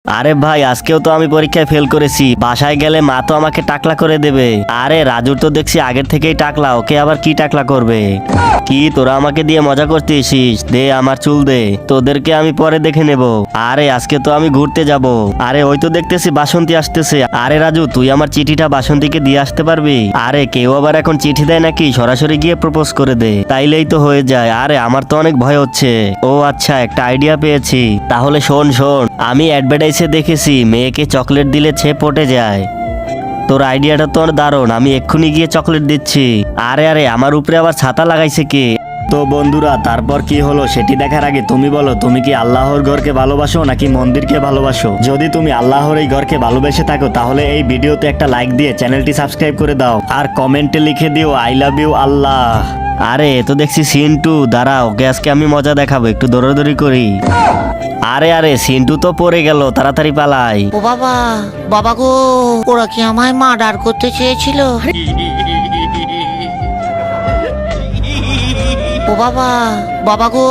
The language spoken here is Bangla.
আরে ভাই, আজকেও তো আমি পরীক্ষায় ফেল করেছি। বাসায় গেলে মা তো আমাকে টাকলা করে দেবে। আরে রাজুর তো দেখছি আগের থেকেই টাকলা, ওকে আবার কি টাকলা করবে? কি তোরা আমাকে দিয়ে মজা করতেছিস? দে আমার চুল দে, তোদেরকে আমি পরে দেখে নেব। আরে আজকে তো আমি ঘুরতে যাব। আরে ওই তো দেখতেছি বাসন্তী আসতেছে। আরে রাজু, তুই আমার চিঠিটা বাসন্তীকে দিয়ে আসতে পারবি? আরে কেউ আবার এখন চিঠি দেয় নাকি, সরাসরি গিয়ে প্রপোজ করে দে, তাইলেই তো হয়ে যায়। আরে আমার তো অনেক ভয় হচ্ছে। ও আচ্ছা, একটা আইডিয়া পেয়েছি। তাহলে শোন শোন, আমি অ্যাডভার্টাইজে দেখেছি মেয়েকে চকলেট দিলে ছে পটে যায়। তোর আইডিয়াটা তো অনেক দারুণ, আমি এক্ষুনি গিয়ে চকলেট দিচ্ছি। আরে আরে, আমার উপরে আবার ছাতা লাগাইছে কে? তো বন্ধুরা, তারপর কি হলো সেটি দেখার আগে তুমি বলো, তুমি কি আল্লাহর ঘরকে ভালোবাসো নাকি মন্দিরকে ভালোবাসো? যদি তুমি আল্লাহর এই ঘরকে ভালোবেসে থাকো তাহলে এই ভিডিওতে একটা লাইক দিয়ে চ্যানেলটি সাবস্ক্রাইব করে দাও, আর কমেন্টে লিখে দিও আই লাভ ইউ আল্লাহ। আরে এ তো দেখছি সিন্টু, দাঁড়া, ওকে আজকে আমি মজা দেখাবো, একটু দৌড়াদৌড়ি করি। আরে আরে, সিন্টু তো পড়ে গেল, তাড়াতাড়ি পালাই। ও বাবা, বাবা গো, ওরা কি আমায় মার্ডার করতে চেয়েছিল? ও বাবা, বাবা গো।